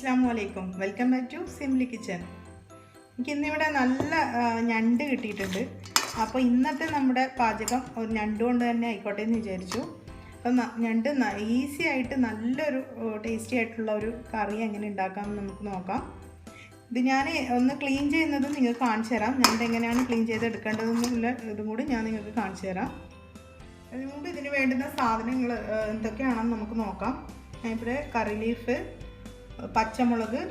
അസ്സലാമു അലൈക്കും. Welcome back to simply kitchen. എനിക്ക് ഇന്നിവിടെ നല്ല ഞണ്ട് കിട്ടിയിട്ടുണ്ട്. അപ്പോൾ ഇന്നത്തെ നമ്മുടെ പാചകം ഒരു ഞണ്ട് കൊണ്ട് തന്നെ ആയിക്കോട്ടെ എന്ന് വിചാരിച്ചു. അപ്പം ഞണ്ട് ഈസി ആയിട്ട് നല്ലൊരു ടേസ്റ്റി ആയിട്ടുള്ള ഒരു കറി എങ്ങനെ ഉണ്ടാക്കാമെന്ന് നമുക്ക് നോക്കാം. ഇത് ഞാൻ ഒന്ന് ക്ലീൻ ചെയ്യുന്നത് നിങ്ങൾക്ക് കാണിച്ചു തരാം. ഞണ്ട് എങ്ങനെയാണ് ക്ലീൻ ചെയ്തെടുക്കേണ്ടതെന്നുള്ള ഇതും കൂടി ഞാൻ നിങ്ങൾക്ക് കാണിച്ചു തരാം. അതിന് മുമ്പ് ഇതിന് വേണ്ടുന്ന സാധനങ്ങൾ എന്തൊക്കെയാണെന്ന് നമുക്ക് നോക്കാം. ഞാനിവിടെ കറി ലീഫ്, പച്ചമുളക്,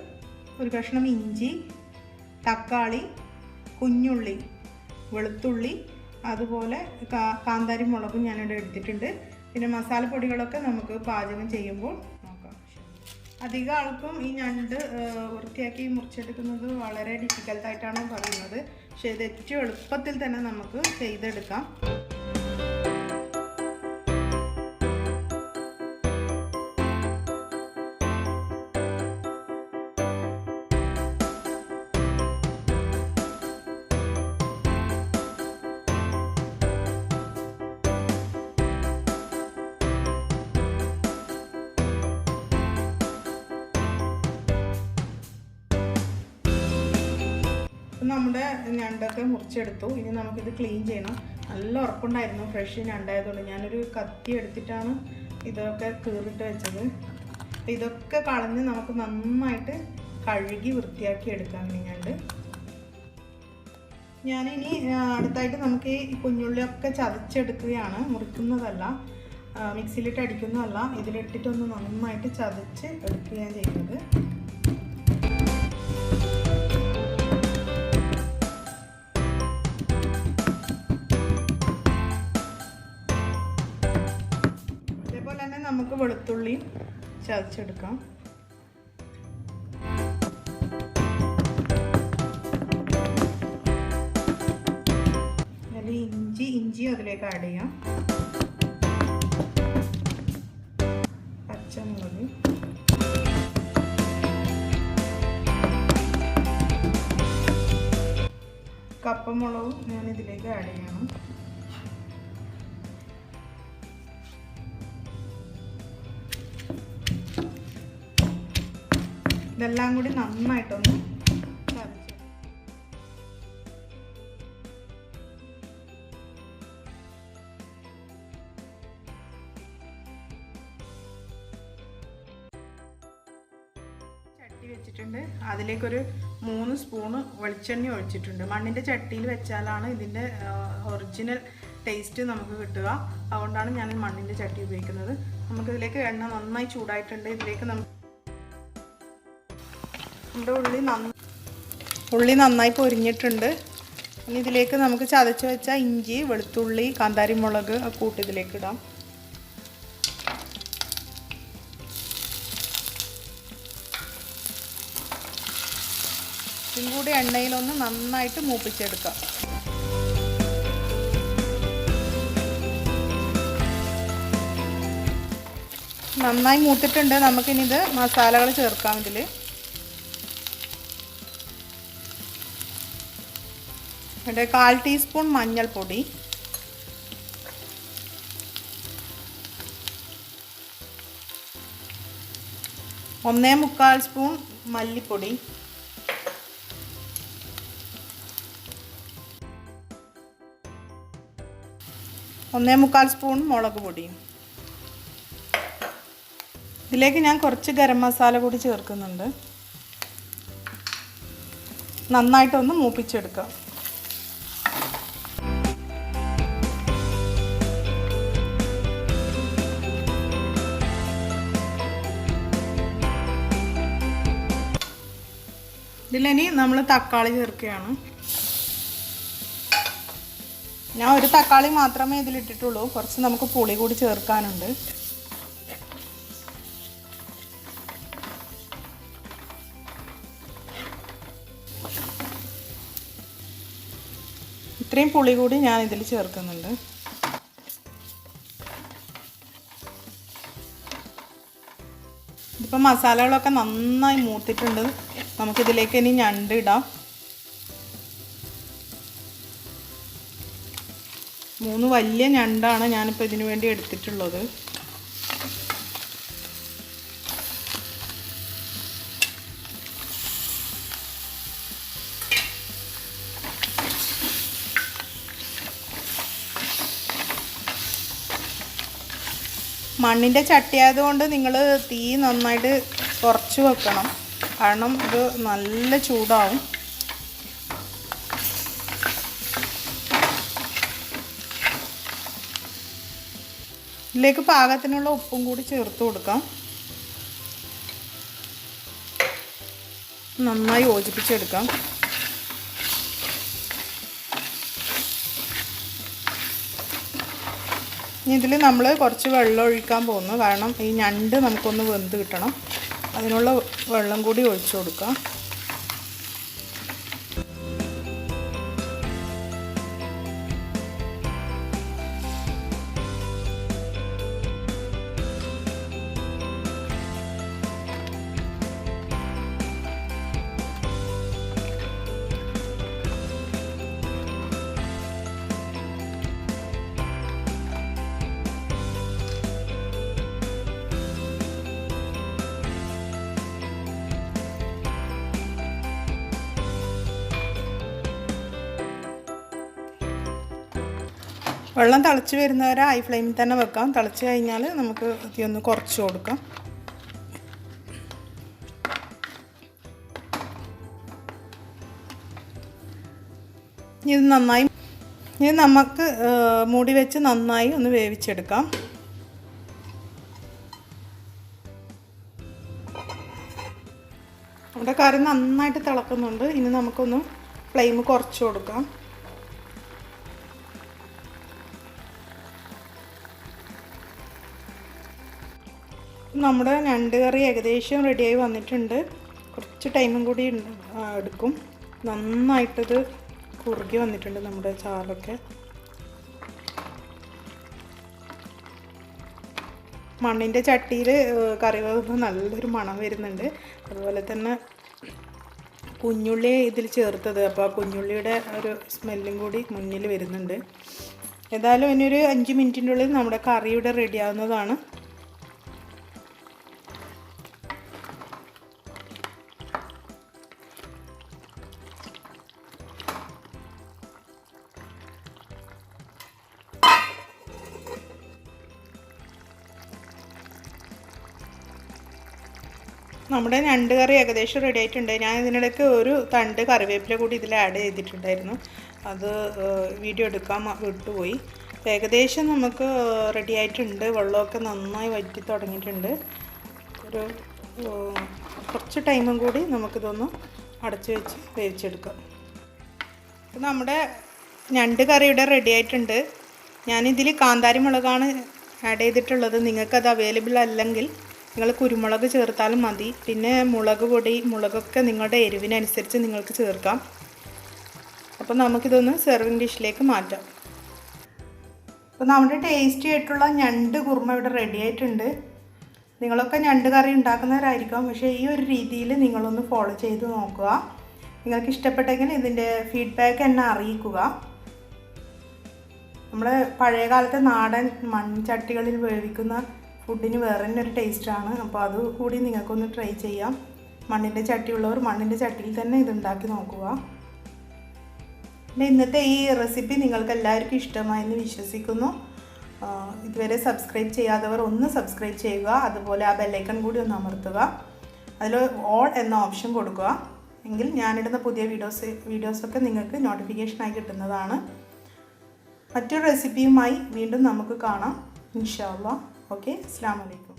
ഒരു കഷ്ണം ഇഞ്ചി, തക്കാളി, കുഞ്ഞുള്ളി, വെളുത്തുള്ളി, അതുപോലെ കാന്താരി മുളകും ഞാനിവിടെ എടുത്തിട്ടുണ്ട്. പിന്നെ മസാലപ്പൊടികളൊക്കെ നമുക്ക് പാചകം ചെയ്യുമ്പോൾ നോക്കാം. അധികം ആൾക്കും ഈ ഞണ്ട് വൃത്തിയാക്കി മുറിച്ചെടുക്കുന്നത് വളരെ ഡിഫിക്കൽട്ടായിട്ടാണ് പറയുന്നത്. പക്ഷേ ഇത് ഏറ്റവും എളുപ്പത്തിൽ തന്നെ നമുക്ക് ചെയ്തെടുക്കാം. നമ്മുടെ ഞണ്ടൊക്കെ മുറിച്ചെടുത്തു. ഇനി നമുക്കിത് ക്ലീൻ ചെയ്യണം. നല്ല ഉറപ്പുണ്ടായിരുന്നു ഫ്രഷ് ഞണ്ടായതുകൊണ്ട് ഞാനൊരു കത്തി എടുത്തിട്ടാണ് ഇതൊക്കെ കീറിട്ട് വെച്ചത്. അപ്പം ഇതൊക്കെ കളഞ്ഞ് നമുക്ക് നന്നായിട്ട് കഴുകി വൃത്തിയാക്കി എടുക്കാം ഈ ഞണ്ട്. ഞാനിനി അടുത്തായിട്ട് നമുക്ക് ഈ കുഞ്ഞുള്ളിയൊക്കെ ചതച്ചെടുക്കുകയാണ്, മുറിക്കുന്നതല്ല, മിക്സിയിലിട്ട് അടിക്കുന്നതല്ല. ഇതിലിട്ടിട്ടൊന്ന് നന്നായിട്ട് ചതച്ച് എടുക്കുകയാണ് ചെയ്യുന്നത്. നമുക്ക് വെളുത്തുള്ളി ചതച്ചെടുക്കാം. ഇഞ്ചി അതിലേക്ക് ആഡ് ചെയ്യാം. പച്ചമുളക്, കപ്പമുളകും ഞാൻ ഇതിലേക്ക് ആഡ് ചെയ്യണം. ഇതെല്ലാം കൂടി നന്നായിട്ടൊന്ന് ചതച്ച് ചട്ടി വെച്ചിട്ടുണ്ട്. അതിലേക്കൊരു 3 സ്പൂണ് വെളിച്ചെണ്ണ ഒഴിച്ചിട്ടുണ്ട്. മണ്ണിൻ്റെ ചട്ടിയിൽ വെച്ചാലാണ് ഇതിൻ്റെ ഒറിജിനൽ ടേസ്റ്റ് നമുക്ക് കിട്ടുക. അതുകൊണ്ടാണ് ഞാൻ മണ്ണിൻ്റെ ചട്ടി ഉപയോഗിക്കുന്നത്. നമുക്കിതിലേക്ക് എണ്ണ നന്നായി ചൂടായിട്ടുണ്ട്. ഇതിലേക്ക് നമ്മുടെ ഉള്ളി നന്നായി പൊരിഞ്ഞിട്ടുണ്ട്. ഇനി ഇതിലേക്ക് നമുക്ക് ചതച്ച് വെച്ച ഇഞ്ചി, വെളുത്തുള്ളി, കാന്താരി മുളക് കൂട്ടി ഇതിലേക്ക് ഇടാം. ഇതും കൂടി എണ്ണയിലൊന്ന് നന്നായിട്ട് മൂപ്പിച്ചെടുക്കാം. നന്നായി മൂത്തിട്ടുണ്ട്. നമുക്കിനിത് മസാലകൾ ചേർക്കാം. ഇതിൽ ഇവിടെ 1/4 ടീസ്പൂൺ മഞ്ഞൾപ്പൊടി, 1/4 സ്പൂൺ മല്ലിപ്പൊടി, 1/4 സ്പൂൺ മുളക് പൊടി. ഇതിലേക്ക് ഞാൻ കുറച്ച് ഗരം മസാല കൂടി ചേർക്കുന്നുണ്ട്. നന്നായിട്ടൊന്ന് മൂപ്പിച്ചെടുക്കാം. ഇതിലിനി നമ്മൾ തക്കാളി ചേർക്കുകയാണ്. ഞാൻ ഒരു തക്കാളി മാത്രമേ ഇതിലിട്ടിട്ടുള്ളൂ. കുറച്ച് നമുക്ക് പുളി കൂടി ചേർക്കാനുണ്ട്. ഇത്രയും പുളി കൂടി ഞാൻ ഇതിൽ ചേർക്കുന്നുണ്ട്. ഇതിപ്പോൾ മസാലകളൊക്കെ നന്നായി മൂത്തിട്ടുണ്ട്. നമുക്കിതിലേക്ക് ഇനി ഞണ്ട് ഇടാം. 3 വലിയ ഞണ്ടാണ് ഞാനിപ്പോൾ ഇതിനു വേണ്ടി എടുത്തിട്ടുള്ളത്. മണ്ണിൻ്റെ ചട്ടി ആയതുകൊണ്ട് നിങ്ങൾ തീ നന്നായിട്ട് കുറച്ച് വെക്കണം, കാരണം ഇത് നല്ല ചൂടാവും. ഇതിലേക്ക് പാകത്തിനുള്ള ഉപ്പും കൂടി ചേർത്ത് കൊടുക്കാം. നന്നായി യോജിപ്പിച്ചെടുക്കാം. ഇനി ഇതിൽ നമ്മൾ കുറച്ച് വെള്ളം ഒഴിക്കാൻ പോകുന്നു, കാരണം ഈ ഞണ്ട് നമുക്കൊന്ന് വെന്ത് കിട്ടണം. അതിനുള്ള വെള്ളം കൂടി ഒഴിച്ചു കൊടുക്കാം. വെള്ളം തിളച്ച് വരുന്നവരെ ഹൈ ഫ്ലെയിമിൽ തന്നെ വെക്കാം. തിളച്ച് കഴിഞ്ഞാൽ നമുക്ക് തീ ഒന്ന് കുറച്ച് കൊടുക്കാം. ഇത് നമുക്ക് മൂടി വെച്ച് നന്നായി ഒന്ന് വേവിച്ചെടുക്കാം. നമ്മുടെ കറി നന്നായിട്ട് തിളക്കുന്നുണ്ട്. ഇനി നമുക്കൊന്ന് ഫ്ലെയിം കുറച്ച് കൊടുക്കാം. നമ്മുടെ ഞണ്ട് കറി ഏകദേശം റെഡിയായി വന്നിട്ടുണ്ട്. കുറച്ച് ടൈമും കൂടി എടുക്കും. നന്നായിട്ടത് കുറുകി വന്നിട്ടുണ്ട് നമ്മുടെ ചാറൊക്കെ. മണ്ണിൻ്റെ ചട്ടിയിൽ കറി വേകുമ്പോൾ നല്ലൊരു മണം വരുന്നുണ്ട്. അതുപോലെ തന്നെ കുഞ്ഞുള്ളി ഇതിൽ ചേർത്തത്, അപ്പോൾ ആ കുഞ്ഞുള്ളിയുടെ ഒരു സ്മെല്ലും കൂടി മുന്നിൽ വരുന്നുണ്ട്. ഏതായാലും ഇനിയൊരു 5 മിനിറ്റിൻ്റെ ഉള്ളിൽ നമ്മുടെ കറി ഇവിടെ റെഡിയാവുന്നതാണ്. നമ്മുടെ ഞണ്ട് കറി ഏകദേശം റെഡി ആയിട്ടുണ്ട്. ഞാൻ ഇതിനിടയ്ക്ക് ഒരു തണ്ട് കറിവേപ്പില കൂടി ഇതിൽ ആഡ് ചെയ്തിട്ടുണ്ടായിരുന്നു. അത് വീഡിയോ എടുക്കാൻ വിട്ടുപോയി. ഏകദേശം നമുക്ക് റെഡി ആയിട്ടുണ്ട്. വെള്ളമൊക്കെ നന്നായി വറ്റി തുടങ്ങിയിട്ടുണ്ട്. ഒരു കുറച്ച് ടൈമും കൂടി നമുക്കിതൊന്ന് അടച്ചു വെച്ച് വേവിച്ചെടുക്കാം. അപ്പോൾ നമ്മുടെ ഞണ്ട് കറി ഇവിടെ റെഡി ആയിട്ടുണ്ട്. ഞാനിതിൽ കാന്താരി മുളകാണ് ആഡ് ചെയ്തിട്ടുള്ളത്. നിങ്ങൾക്കത് അവൈലബിൾ അല്ലെങ്കിൽ നിങ്ങൾ കുരുമുളക് ചേർത്താലും മതി. പിന്നെ മുളക് പൊടി, മുളകൊക്കെ നിങ്ങളുടെ എരിവിനനുസരിച്ച് നിങ്ങൾക്ക് ചേർക്കാം. അപ്പോൾ നമുക്കിതൊന്ന് സെർവിങ് ഡിഷിലേക്ക് മാറ്റാം. അപ്പോൾ നമ്മുടെ ടേസ്റ്റി ആയിട്ടുള്ള ഞണ്ട് കുറുമ ഇവിടെ റെഡി ആയിട്ടുണ്ട്. നിങ്ങളൊക്കെ ഞണ്ട് കറി ഉണ്ടാക്കുന്നവരായിരിക്കും, പക്ഷേ ഈ ഒരു രീതിയിൽ നിങ്ങളൊന്ന് ഫോളോ ചെയ്ത് നോക്കുക. നിങ്ങൾക്ക് ഇഷ്ടപ്പെട്ടെങ്കിൽ ഇതിൻ്റെ ഫീഡ്ബാക്ക് എന്നെ അറിയിക്കുക. നമ്മുടെ പഴയ കാലത്തെ നാടൻ മൺചട്ടികളിൽ വേവിക്കുന്ന ഫുഡിന് വേറെ തന്നെ ഒരു ടേസ്റ്റാണ്. അപ്പോൾ അത് കൂടി നിങ്ങൾക്കൊന്ന് ട്രൈ ചെയ്യാം. മണ്ണിൻ്റെ ചട്ടിയുള്ളവർ മണ്ണിൻ്റെ ചട്ടിയിൽ തന്നെ ഇത് ഉണ്ടാക്കി നോക്കുക. പിന്നെ ഇന്നത്തെ ഈ റെസിപ്പി നിങ്ങൾക്ക് എല്ലാവർക്കും ഇഷ്ടമായെന്ന് വിശ്വസിക്കുന്നു. ഇതുവരെ സബ്സ്ക്രൈബ് ചെയ്യാത്തവർ ഒന്ന് സബ്സ്ക്രൈബ് ചെയ്യുക. അതുപോലെ ആ ബെല്ലൈക്കൺ കൂടി ഒന്ന് അമർത്തുക. അതിൽ ഓൾ എന്ന ഓപ്ഷൻ കൊടുക്കുക. എങ്കിൽ ഞാനിടുന്ന പുതിയ വീഡിയോസൊക്കെ നിങ്ങൾക്ക് നോട്ടിഫിക്കേഷനായി കിട്ടുന്നതാണ്. മറ്റൊരു റെസിപ്പിയുമായി വീണ്ടും നമുക്ക് കാണാം ഇൻഷാ അല്ലാഹ്. ഓക്കെ, അസ്സലാമു അലൈക്കും.